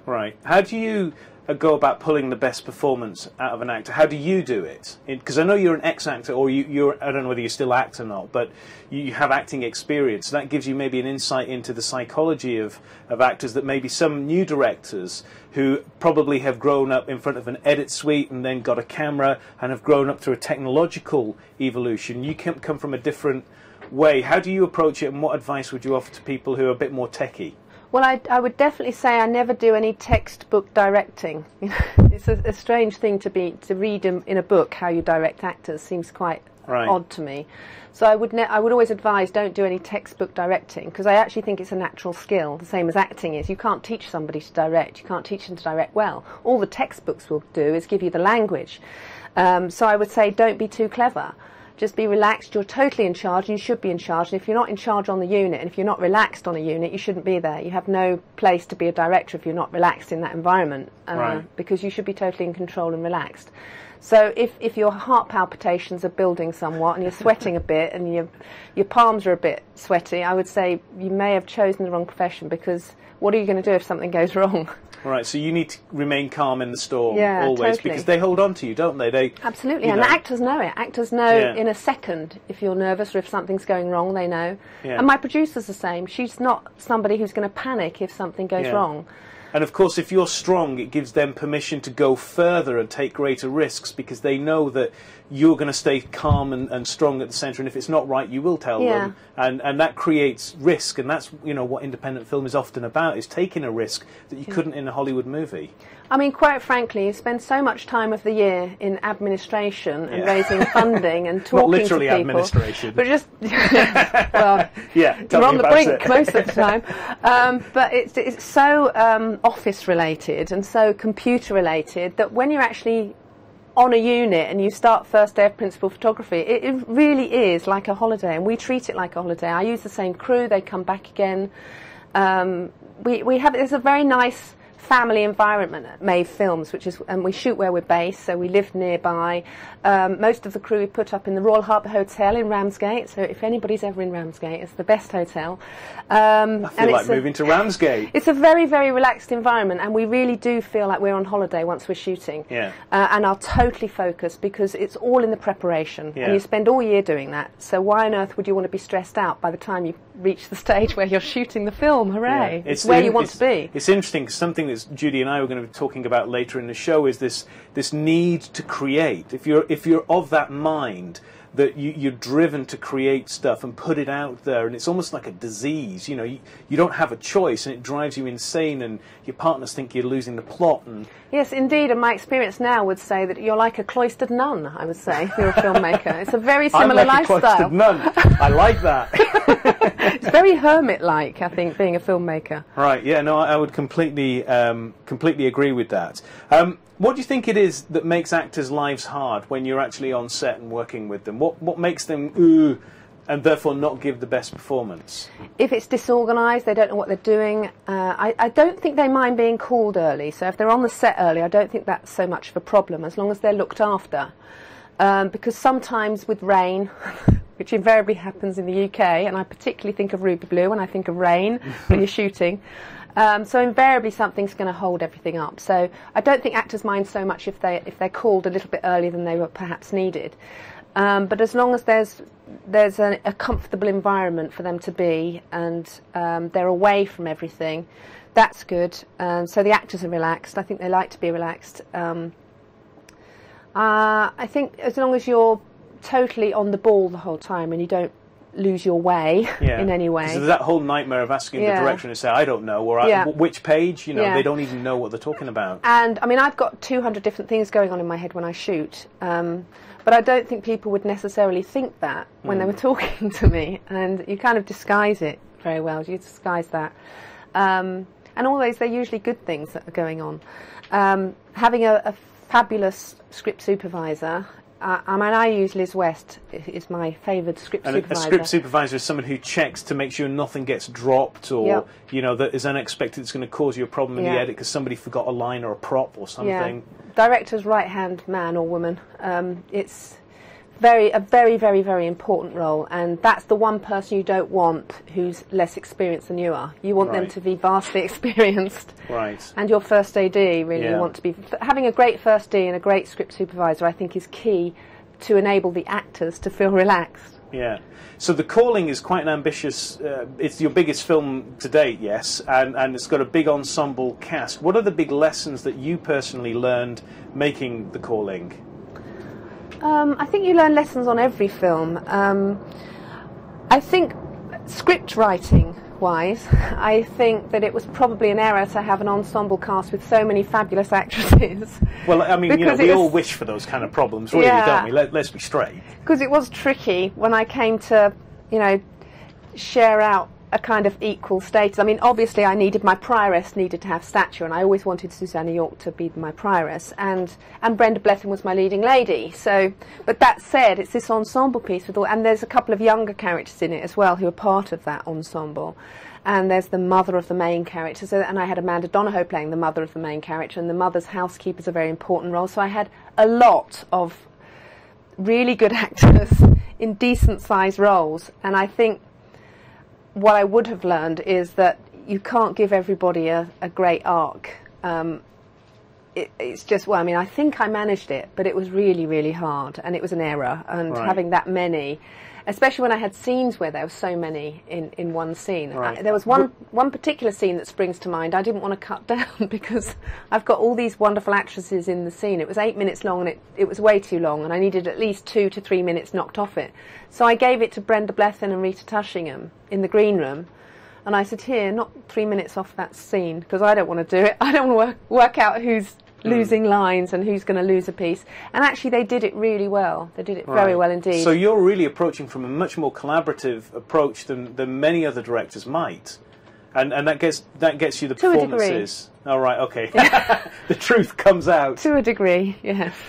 Right. How do you go about pulling the best performance out of an actor? How do you do it? Because I know you're an ex-actor, or you're, I don't know whether you still act or not, but you have acting experience. That gives you maybe an insight into the psychology of actors that maybe some new directors who probably have grown up in front of an edit suite and then got a camera and have grown up through a technological evolution. You come from a different way. How do you approach it, and what advice would you offer to people who are a bit more techie? Well, I would definitely say I never do any textbook directing. It's a strange thing to read in a book how you direct actors. Seems quite odd to me. So I would always advise, don't do any textbook directing, because I actually think it's a natural skill, the same as acting is. You can't teach somebody to direct. You can't teach them to direct well. All the textbooks will do is give you the language. So I would say don't be too clever. Just be relaxed. You're totally in charge, and you should be in charge. And if you're not in charge on the unit, and if you're not relaxed on a unit, you shouldn't be there. You have no place to be a director if you're not relaxed in that environment, because you should be totally in control and relaxed. So if your heart palpitations are building somewhat and you're sweating a bit and your palms are a bit sweaty, I would say you may have chosen the wrong profession, because what are you going to do if something goes wrong? Right, so you need to remain calm in the storm totally. always, because they hold on to you, don't they? Absolutely, and the actors know it. Actors know in a second if you're nervous or if something's going wrong, they know. Yeah. And my producer's the same. She's not somebody who's going to panic if something goes wrong. And of course, if you're strong, it gives them permission to go further and take greater risks, because they know that you're going to stay calm and strong at the centre, and if it's not right, you will tell them. And that creates risk, and that's what independent film is often about, is taking a risk that you couldn't in a Hollywood movie. I mean, quite frankly, you spend so much time of the year in administration and raising funding and talking to people. Not literally administration. But just, well, you're on the brink most of the time. But it's so office-related and so computer-related that when you're actually on a unit and you start first day of principal photography, it really is like a holiday, and we treat it like a holiday. I use the same crew, they come back again. It's a very nice family environment at Mave Films, and we shoot where we're based, so we live nearby. Most of the crew we put up in the Royal Harbour Hotel in Ramsgate, so if anybody's ever in Ramsgate, it's the best hotel. I feel like moving to Ramsgate. It's a very, very relaxed environment, and we really do feel like we're on holiday once we're shooting. And are totally focused, because it's all in the preparation, and you spend all year doing that. So why on earth would you want to be stressed out by the time you reach the stage where you're shooting the film? Hooray! It's where you want to be. It's interesting, because something that Judy and I were going to be talking about later in the show is this need to create. If you're of that mind that you're driven to create stuff and put it out there, and it's almost like a disease. You don't have a choice, and it drives you insane, and your partners think you're losing the plot. And yes, indeed, and my experience now would say that you're like a cloistered nun, I would say, if you're a filmmaker. It's a very similar I'm like lifestyle. A cloistered nun. I like that. It's very hermit-like, I think, being a filmmaker. Right, yeah, no, I would completely agree with that. What do you think it is that makes actors' lives hard when you're actually on set and working with them? What makes them and therefore not give the best performance? If it's disorganised, they don't know what they're doing. I don't think they mind being called early, so if they're on the set early, I don't think that's so much of a problem, as long as they're looked after. Because sometimes with rain, which invariably happens in the UK, and I particularly think of Ruby Blue when I think of rain when you're shooting, so invariably something's going to hold everything up. So I don't think actors mind so much if they're called a little bit earlier than they were perhaps needed. But as long as there's a comfortable environment for them to be, and they're away from everything, that's good. So the actors are relaxed. I think they like to be relaxed. I think as long as you're totally on the ball the whole time and you don't lose your way in any way. So there's that whole nightmare of asking the director to say, I don't know, or which page, they don't even know what they're talking about. And, I mean, I've got 200 different things going on in my head when I shoot, but I don't think people would necessarily think that when they were talking to me, and you kind of disguise it very well. You disguise that. And always, they're usually good things that are going on. Having a fabulous script supervisor. I mean, I use Liz West, is my favoured script supervisor. A script supervisor is someone who checks to make sure nothing gets dropped, or that is unexpected, it's going to cause you a problem in the edit because somebody forgot a line or a prop or something. Director's right-hand man or woman. It's a very, very, very important role, and that's the one person you don't want who's less experienced than you are. You want them to be vastly experienced. Right. And your first AD, really, you want to be... Having a great first D and a great script supervisor, I think, is key to enable the actors to feel relaxed. Yeah. So The Calling is quite an ambitious... it's your biggest film to date, yes, and it's got a big ensemble cast. What are the big lessons that you personally learned making The Calling? I think you learn lessons on every film. I think script writing wise, I think that it was probably an error to have an ensemble cast with so many fabulous actresses. Well, I mean, you know, we all wish for those kind of problems, really, don't we? Let's be straight. Because it was tricky when I came to, you know, share out a kind of equal status. I mean, obviously my prioress needed to have stature, and I always wanted Susanna York to be my prioress, and Brenda Blethyn was my leading lady. So, but that said, it's this ensemble piece with all, and there's a couple of younger characters in it as well who are part of that ensemble. And there's the mother of the main character, and I had Amanda Donohoe playing the mother of the main character, and the mother's housekeeper is a very important role. So I had a lot of really good actors in decent-sized roles, and I think what I would have learned is that you can't give everybody a great arc. It's just, well, I mean, I think I managed it, but it was really, really hard, and it was an error. And having that many, especially when I had scenes where there were so many in one scene. There was one particular scene that springs to mind. I didn't want to cut down because I've got all these wonderful actresses in the scene. It was 8 minutes long, and it was way too long, and I needed at least 2 to 3 minutes knocked off it. So I gave it to Brenda Blethyn and Rita Tushingham in the green room, and I said, here, knock 3 minutes off that scene, because I don't want to do it. I don't want to work out who's losing lines and who's going to lose a piece. And actually they did it really well. They did it very well indeed. So you're really approaching from a much more collaborative approach than many other directors might. And that gets you the performances. Oh, right, okay. The truth comes out. To a degree, yes.